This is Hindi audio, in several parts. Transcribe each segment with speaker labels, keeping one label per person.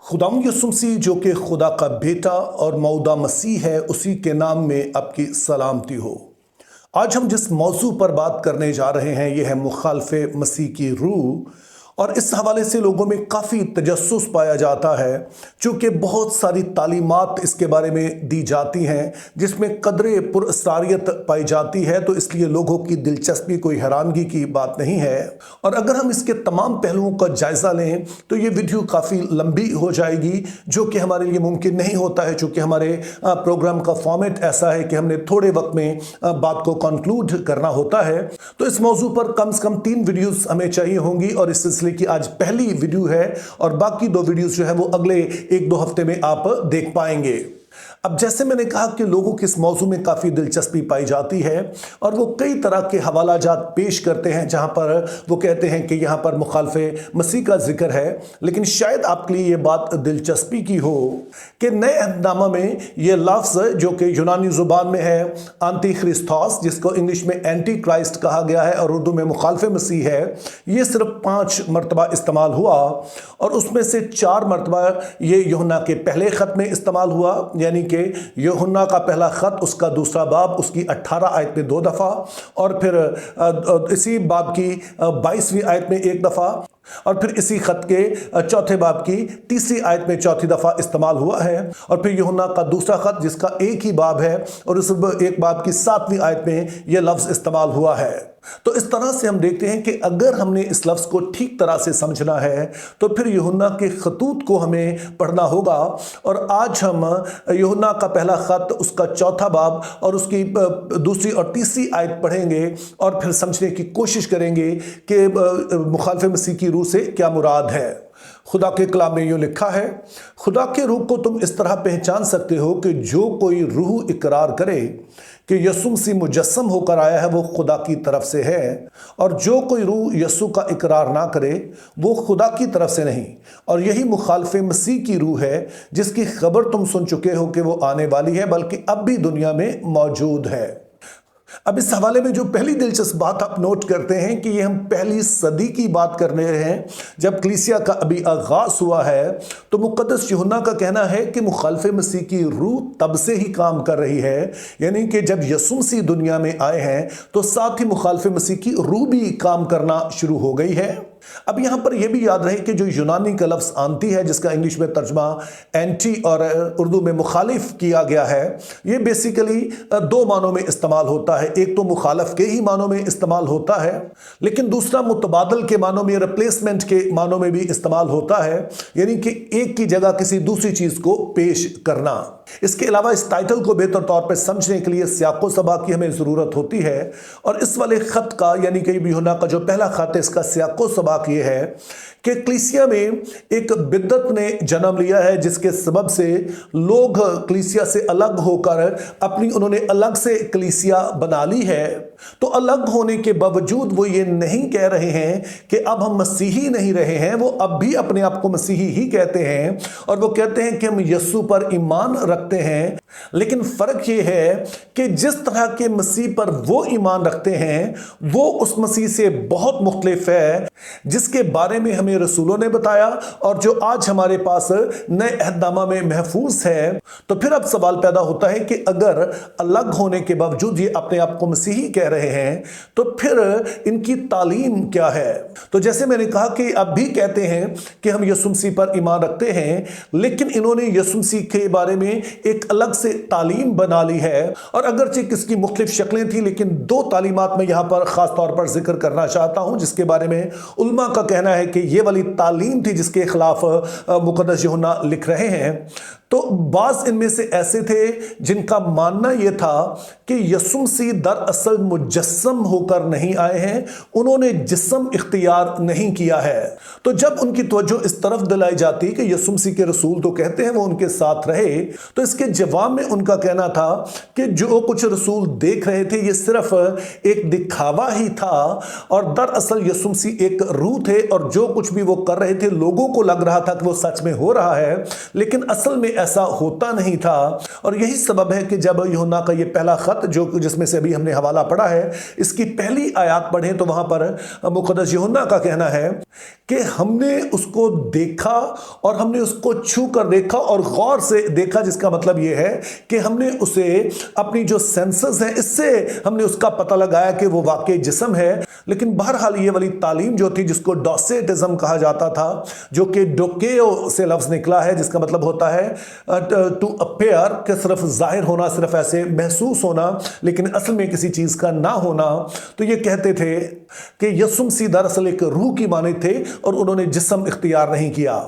Speaker 1: खुदाम यसु मसीह जो कि खुदा का बेटा और मौदा मसीह है, उसी के नाम में आपकी सलामती हो। आज हम जिस मौजू पर बात करने जा रहे हैं यह है मुखालफे मसीह की रूह। और इस हवाले से लोगों में काफ़ी तजस्सुस पाया जाता है, चूँकि बहुत सारी तालीमात इसके बारे में दी जाती हैं जिसमें कदरे पुरअसरारियत पाई जाती है, तो इसलिए लोगों की दिलचस्पी कोई हैरानगी की बात नहीं है। और अगर हम इसके तमाम पहलुओं का जायज़ा लें तो ये वीडियो काफ़ी लंबी हो जाएगी, जो कि हमारे लिए मुमकिन नहीं होता है, चूँकि हमारे प्रोग्राम का फॉर्मेट ऐसा है कि हमने थोड़े वक्त में बात को कंक्लूड करना होता है। तो इस मौजू पर कम से कम 3 वीडियोस हमें चाहिए होंगी और इस सिलसिले की आज पहली वीडियो है और बाकी 2 वीडियोस जो है वो अगले 1-2 हफ्ते में आप देख पाएंगे। अब जैसे मैंने कहा कि लोगों की इस मौजू में काफ़ी दिलचस्पी पाई जाती है और वो कई तरह के हवालाजात पेश करते हैं जहां पर वो कहते हैं कि यहां पर मुखालफे मसीह का जिक्र है, लेकिन शायद आपके लिए ये बात दिलचस्पी की हो कि नए अहदनामा में ये लफ्ज़ जो कि यूनानी ज़ुबान में है आंटी ख्रिस्तोस, जिसको इंग्लिश में एंटी क्राइस्ट कहा गया है और उर्दू में मुखालफे मसीह है, ये सिर्फ 5 मरतबा इस्तेमाल हुआ और उसमें से 4 मरतबा ये यूहन्ना के पहले ख़त में इस्तेमाल हुआ, यानी कि यूहन्ना का पहला ख़त उसका दूसरा बाब उसकी 18 आयत में 2 दफ़ा और फिर इसी बाब की 22वीं आयत में 1 दफ़ा और फिर इसी ख़त के चौथे बाब की 3री आयत में 4थी दफ़ा इस्तेमाल हुआ है। और फिर यूहन्ना का दूसरा ख़त जिसका एक ही बाब है और उस एक बाब की 7वीं आयत में यह लफ्ज़ इस्तेमाल हुआ है। तो इस तरह से हम देखते हैं कि अगर हमने इस लफ्ज़ को ठीक तरह से समझना है तो फिर यूहन्ना के खतूत को हमें पढ़ना होगा। और आज हम यूहन्ना का पहला ख़त उसका चौथा बाब और उसकी दूसरी और तीसरी आयत पढ़ेंगे और फिर समझने की कोशिश करेंगे कि मुखालफे मसीह की रूह से क्या मुराद है। खुदा के कलाम में यूँ लिखा है, खुदा के रूह को तुम इस तरह पहचान सकते हो कि जो कोई रूह इकरार करे कि यसु मसीह मुजस्सम होकर आया है वो खुदा की तरफ से है, और जो कोई रूह यसु का इकरार ना करे वो खुदा की तरफ से नहीं। और यही मुखालफे मसीह की रूह है जिसकी खबर तुम सुन चुके हो कि वो आने वाली है, बल्कि अब भी दुनिया में मौजूद है। अब इस हवाले में जो पहली दिलचस्प बात आप नोट करते हैं कि ये हम पहली सदी की बात कर रहे हैं, जब कलीसिया का अभी आगाज हुआ है। तो मुक़द्दस यूहन्ना का कहना है कि मुखालफे मसीह की रूह तब से ही काम कर रही है, यानी कि जब यसु मसीह दुनिया में आए हैं तो साथ ही मुखालफे मसीह की रूह भी काम करना शुरू हो गई है। अब यहां पर यह भी याद रहे कि जो यूनानी का लफ्ज़ आंटी है, जिसका इंग्लिश में तर्जमा एंटी और उर्दू में मुखालिफ किया गया है, ये बेसिकली 2 मानों में इस्तेमाल होता है। एक तो मुखालफ के ही मानों में इस्तेमाल होता है, लेकिन दूसरा मुतबादल के मानों में, रिप्लेसमेंट के मानों में भी इस्तेमाल होता है, यानी कि एक की जगह किसी दूसरी चीज़ को पेश करना। इसके अलावा इस टाइटल को बेहतर तौर पर समझने के लिए सियाको सबा की हमें ज़रूरत होती है। और इस वाले ख़त का, यानी कि यूहन्ना का जो पहला ख़त है, इसका सियाको सबा ये है कि कलीसिया में एक बिद्दत ने जन्म लिया है, जिसके सबब से लोग कलीसिया से अलग होकर उन्होंने अलग से कलीसिया बना ली है। तो अलग होने के बावजूद वो ये नहीं कह रहे हैं कि अब हम मसीही नहीं रहे हैं, वो अब भी अपने आप को मसीही ही कहते हैं और वो कहते हैं कि हम यीशु पर ईमान रखते हैं। लेकिन फ़र्क ये है कि जिस तरह के मसीह पर वो ईमान रखते हैं वो उस मसीह से बहुत मुख्तलिफ है जिसके बारे में हमें रसूलों ने बताया और जो आज हमारे पास नए अहदनामा में महफूज है। तो फिर अब सवाल पैदा होता है कि अगर अलग होने के बावजूद ये अपने आप को मसीही कह रहे हैं तो फिर इनकी तालीम क्या है। तो जैसे मैंने कहा कि अब भी कहते हैं कि हम यसु मसीह पर ईमान रखते हैं, लेकिन इन्होंने यसु मसीह के बारे में एक अलग से तालीम बना ली है। और अगरचे किसकी मुख्तलिफ शक्लें थी, लेकिन 2 तालीमात में यहां पर खास तौर पर जिक्र करना चाहता हूं, जिसके बारे में उलमा का कहना है कि ये वाली तालीम थी जिसके खिलाफ मुक़द्दस यूहन्ना लिख रहे हैं। तो बाज़ इनमें से ऐसे थे जिनका मानना यह था कि यसु मसीह दरअसल मुजस्सम होकर नहीं आए हैं, उन्होंने जिस्म इख्तियार नहीं किया है। तो जब उनकी तवज्जो इस तरफ दिलाई जाती कि यसु मसीह के रसूल तो कहते हैं वो उनके साथ रहे, तो इसके जवाब में उनका कहना था कि जो कुछ रसूल देख रहे थे ये सिर्फ एक दिखावा ही था और दरअसल यसु मसीह एक रूह थे और जो कुछ भी वो कर रहे थे लोगों को लग रहा था कि वो सच में हो रहा है, लेकिन असल में ऐसा होता नहीं था। और यही सबब है कि जब यूहन्ना का ये पहला खत जो जिसमें से अभी हमने हवाला पढ़ा है, इसकी पहली आयत पढ़ें तो वहां पर मुक़द्दस यूहन्ना का कहना है कि हमने उसको देखा और हमने उसको छू कर देखा और गौर से देखा, जिसका मतलब यह है कि हमने उसे अपनी जो सेंसेस है इससे हमने उसका पता लगाया कि वो वाकई जिस्म है। लेकिन बहरहाल ये वाली तालीम जो थी, जिसको डोसेटिज्म कहा जाता था, जो कि डोकेओ से लफ्ज निकला है, जिसका मतलब होता है टू अपीयर, कि सिर्फ जाहिर होना, सिर्फ ऐसे महसूस होना लेकिन असल में किसी चीज का ना होना। तो ये कहते थे कि यीशु मसीह दरअसल एक रूह की मानद थे और उन्होंने जिस्म इख्तियार नहीं किया।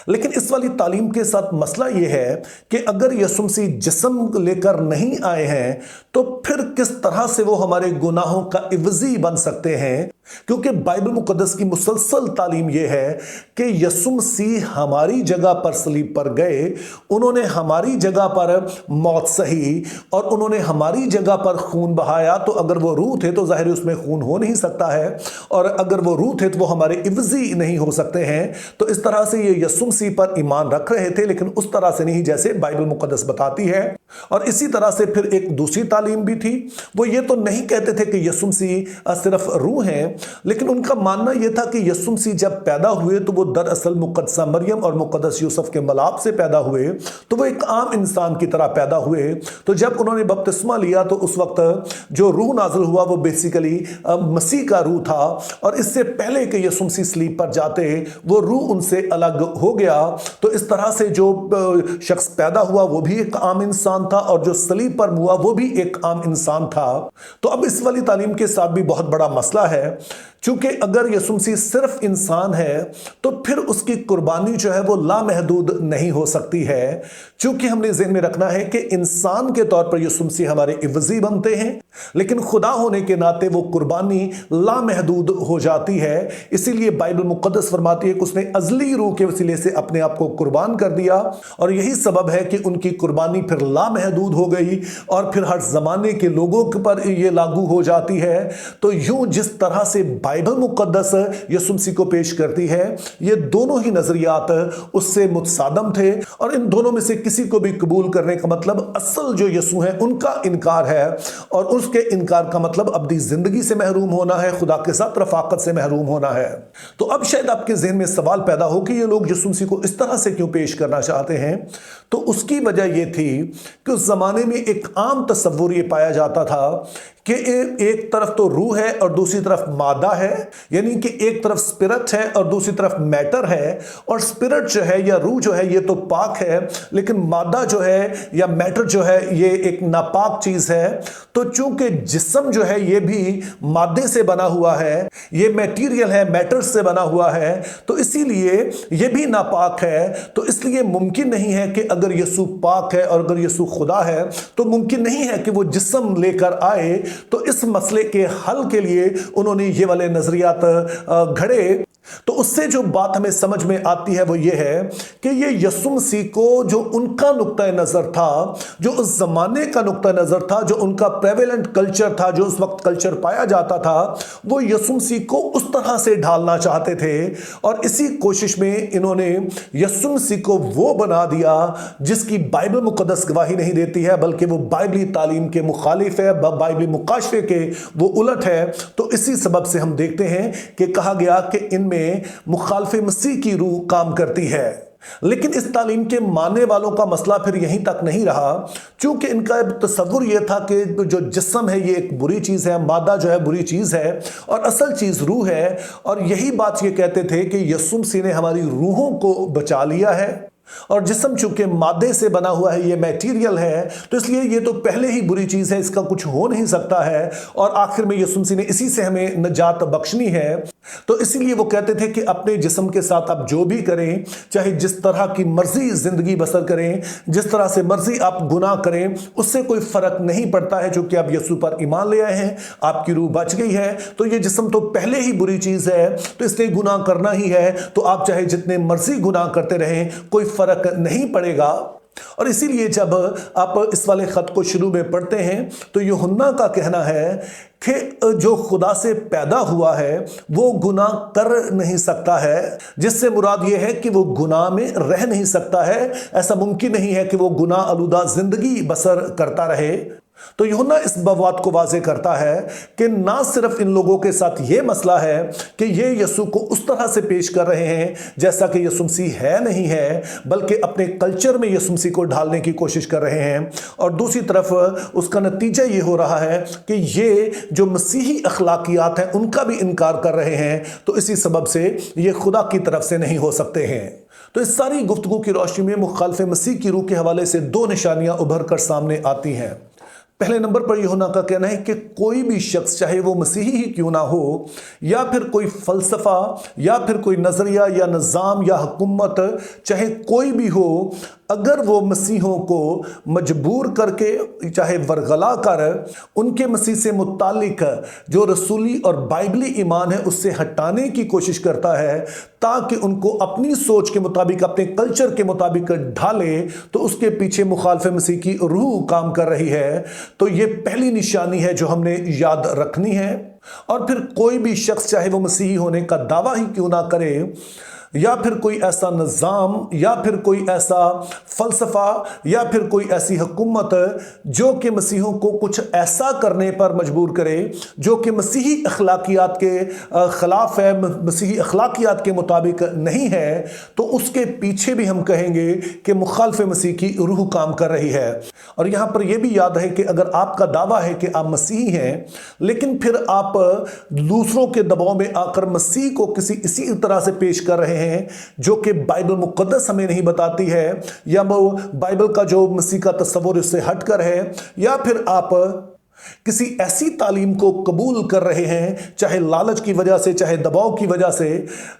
Speaker 1: लेकिन इस वाली तालीम के साथ मसला यह है कि अगर यीशु मसीह जिस्म लेकर नहीं आए हैं तो फिर किस तरह से वो हमारे गुनाहों का इवजी बन सकते हैं, क्योंकि बाइबल मुकद्दस की मुसलसल तालीम यह है कि यीशु मसीह हमारी जगह पर सलीब पर गए, उन्होंने हमारी जगह पर मौत सही और उन्होंने हमारी जगह पर खून बहाया। तो अगर वो रूह थे तो जाहिर उसमें खून हो नहीं सकता है, और अगर वो रूह थे तो वो हमारे इवजी नहीं हो सकते हैं। तो इस तरह से ये यीशु मसीह पर ईमान रख रहे थे, लेकिन उस तरह से नहीं जैसे बाइबल मुकद्दस बताती है। और इसी तरह से फिर एक दूसरी तालीम भी थी, वो ये तो नहीं कहते थे कि यीशु मसीह सिर्फ रूह हैं, लेकिन उनका मानना यह था कि यीशु मसीह जब पैदा हुए तो वो दरअसल मुकद्दसा मरियम और मुकद्दस यूसुफ के मलाप से पैदा हुए, तो वो एक आम इंसान की तरह पैदा हुए। तो जब उन्होंने बपतिस्मा लिया तो उस वक्त जो रूह नाजिल हुआ वो बेसिकली मसीह का रूह था, और इससे पहले कि यीशु मसीह सलीब पर जाते वो रूह उनसे अलग हो गया। तो इस तरह से जो शख्स पैदा हुआ वो भी एक आम इंसान था, और जो सलीब पर हुआ वो भी एक आम इंसान था। तो अब इस वाली तालीम के साथ भी बहुत बड़ा मसला है, क्योंकि अगर यीशु मसीह सिर्फ इंसान है तो फिर उसकी कुर्बानी जो है वो लामहदूद नहीं हो सकती है, क्योंकि हमने ज़हन में रखना है कि इंसान के तौर पर यीशु मसीह हमारे इवजी बनते हैं, लेकिन खुदा होने के नाते वो कुर्बानी लामहदूद हो जाती है। इसीलिए बाइबल मुकद्दस फरमाती है कि उसने अजली रूह के वसीले से अपने आप को कुर्बान कर दिया, और यही सबब है कि उनकी कुर्बानी फिर लामहदूद हो गई और फिर हर जमाने के लोगों पर ये लागू हो जाती है। तो यूं जिस तरह से बाइबल मुकद्दस यीशु मसीह को पेश करती है, ये दोनों ही नजरियात उससे मुतसादम थे, और इन दोनों में से किसी को भी कबूल करने का मतलब असल जो यीशु है उनका इनकार है, और उसके इनकार का मतलब अब्दी जिंदगी से महरूम होना है, खुदा के साथ रफाकत से महरूम होना है। तो अब शायद आपके जहन में सवाल पैदा हो कि ये लोग यीशु मसीह को इस तरह से क्यों पेश करना चाहते हैं। तो उसकी वजह यह थी कि उस जमाने में एक आम तस्वुर ये पाया जाता था कि एक तरफ तो रूह है और दूसरी तरफ मादा है, यानी कि एक तरफ स्पिरिट है और दूसरी तरफ मैटर है। और स्पिरिट जो है या रूह जो है ये तो पाक है, लेकिन मादा जो है या मैटर जो है ये एक नापाक चीज है। तो चूंकि जिस्म जो है ये भी मादे से बना हुआ है, ये मटेरियल है, मैटर से बना हुआ है, तो इसीलिए ये भी नापाक है। तो इसलिए मुमकिन नहीं है कि अगर यीशु पाक है और अगर यीशु खुदा है तो मुमकिन नहीं है कि वो जिस्म लेकर आए। तो इस मसले के हल के लिए उन्होंने ये वाले नजरियात घड़े। तो उससे जो बात हमें समझ में आती है वो ये है कि ये यीशु मसीह को जो उनका नुक्ता नजर था, जो उस जमाने का नुक्ता नजर था, जो उनका प्रेवेलेंट कल्चर था, जो उस वक्त कल्चर पाया जाता था, वो यीशु मसीह को उस तरह से ढालना चाहते थे। और इसी कोशिश में इन्होंने यीशु मसीह को वो बना दिया जिसकी बाइबल मुकद्दस गवाही नहीं देती है, बल्कि वो बाइबली तालीम के मुखालिफ है, बाइबली मुकाशफे के वो उलट है। तो इसी सबब से हम देखते हैं कि कहा गया कि इनमें मुखालफे मसीह की रूह काम करती है। लेकिन इस तालीम के मानने वालों का मसला फिर यहीं तक नहीं रहा, क्योंकि इनका तस्वुर यह था कि जो जिस्म है ये एक बुरी चीज़ है, मादा जो है बुरी चीज़ है, और असल चीज़ रूह है। और यही बात ये कहते थे कि यीशु मसीह ने हमारी रूहों को बचा लिया है, और जिस्म चूंकि मादे से बना हुआ है, ये मटेरियल है, तो इसलिए ये तो पहले ही बुरी चीज़ है, इसका कुछ हो नहीं सकता है। और आखिर में यीशु मसीह ने इसी से हमें नजात बख्शनी है। तो इसीलिए वो कहते थे कि अपने जिस्म के साथ आप जो भी करें, चाहे जिस तरह की मर्जी जिंदगी बसर करें, जिस तरह से मर्जी आप गुनाह करें, उससे कोई फर्क नहीं पड़ता है, क्योंकि आप यीशु पर ईमान ले आए हैं, आपकी रूह बच गई है। तो ये जिस्म तो पहले ही बुरी चीज़ है, तो इसलिए गुनाह करना ही है। तो आप चाहे जितने मर्जी गुनाह करते रहें, कोई फर्क नहीं पड़ेगा। और इसीलिए जब आप इस वाले खत को शुरू में पढ़ते हैं तो यूहन्ना का कहना है कि जो खुदा से पैदा हुआ है वो गुनाह कर नहीं सकता है, जिससे मुराद ये है कि वो गुनाह में रह नहीं सकता है। ऐसा मुमकिन नहीं है कि वो गुनाह आलूदा जिंदगी बसर करता रहे। तो यूहन्ना इस बात को वाज़ेह करता है कि ना सिर्फ इन लोगों के साथ ये मसला है कि ये यीशु को उस तरह से पेश कर रहे हैं जैसा कि यीशु मसीह है नहीं है, बल्कि अपने कल्चर में यीशु मसीह को ढालने की कोशिश कर रहे हैं। और दूसरी तरफ उसका नतीजा ये हो रहा है कि ये जो मसीही अखलाकियात हैं उनका भी इनकार कर रहे हैं। तो इसी सबब से ये खुदा की तरफ से नहीं हो सकते हैं। तो इस सारी गुफ्तगू की रोशनी में मुखालिफ मसीह की रूह के हवाले से दो निशानियां उभर कर सामने आती हैं। पहले नंबर पर यूहन्ना का कहना है कि कोई भी शख्स, चाहे वो मसीही ही क्यों ना हो, या फिर कोई फलसफा या फिर कोई नज़रिया या निज़ाम या हुकूमत, चाहे कोई भी हो, अगर वो मसीहों को मजबूर करके, चाहे वरगला कर, उनके मसीह से मुतालिक जो रसूली और बाइबली ईमान है उससे हटाने की कोशिश करता है ताकि उनको अपनी सोच के मुताबिक, अपने कल्चर के मुताबिक ढाले, तो उसके पीछे मुखालिफ मसीह की रूह काम कर रही है। तो ये पहली निशानी है जो हमने याद रखनी है। और फिर कोई भी शख्स, चाहे वो मसीही होने का दावा ही क्यों ना करे, या फिर कोई ऐसा निज़ाम या फिर कोई ऐसा फ़लसफ़ा या फिर कोई ऐसी हुकूमत जो कि मसीहों को कुछ ऐसा करने पर मजबूर करे जो कि मसीही अखलाकियात के ख़िलाफ़ है, मसीही अखलाकियात के मुताबिक नहीं है, तो उसके पीछे भी हम कहेंगे कि मुखालिफ मसीह की रूह काम कर रही है। और यहाँ पर यह भी याद है कि अगर आपका दावा है कि आप मसीही हैं, लेकिन फिर आप दूसरों के दबाव में आकर मसीह को इसी तरह से पेश कर रहे हैं जो कि बाइबल मुकद्दस हमें नहीं बताती है, या वो बाइबल का जो मसीह का तस्वुर उससे हटकर है, या फिर आप किसी ऐसी तालीम को कबूल कर रहे हैं, चाहे लालच की वजह से, चाहे दबाव की वजह से,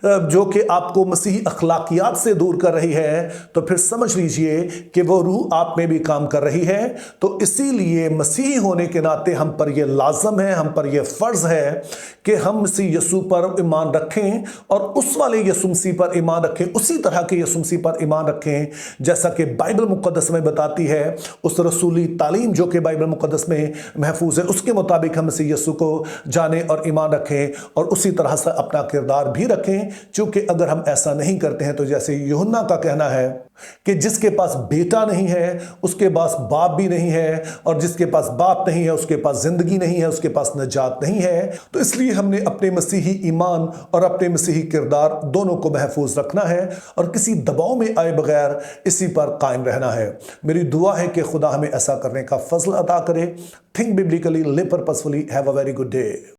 Speaker 1: जो कि आपको मसीही अखलाकियात से दूर कर रही है, तो फिर समझ लीजिए कि वो रूह आप में भी काम कर रही है। तो इसीलिए मसीही होने के नाते हम पर यह लाजम है, हम पर यह फ़र्ज़ है कि हम मसीह यसू पर ईमान रखें और उस वाले यसू मसीह पर ईमान रखें, उसी तरह के यसू मसीह पर ईमान रखें जैसा कि बाइबल मुकद्दस में बताती है। उस रसूली तालीम जो कि बाइबल मुकद्दस में महफूज है, उसके मुताबिक हम मसीह यसू को जाने और ईमान रखें और उसी तरह से अपना किरदार भी रखें। क्योंकि अगर हम ऐसा नहीं करते हैं तो जैसे यूहन्ना का कहना है कि जिसके पास बेटा नहीं है उसके पास बाप भी नहीं है, और जिसके पास बाप नहीं है उसके पास जिंदगी नहीं है, उसके पास निजात नहीं है। तो इसलिए हमने अपने मसीही ईमान और अपने मसीही किरदार दोनों को महफूज रखना है और किसी दबाव में आए बगैर इसी पर कायम रहना है। मेरी दुआ है कि खुदा हमें ऐसा करने का फजल अता करे। Think biblically, live purposefully, have a very good day.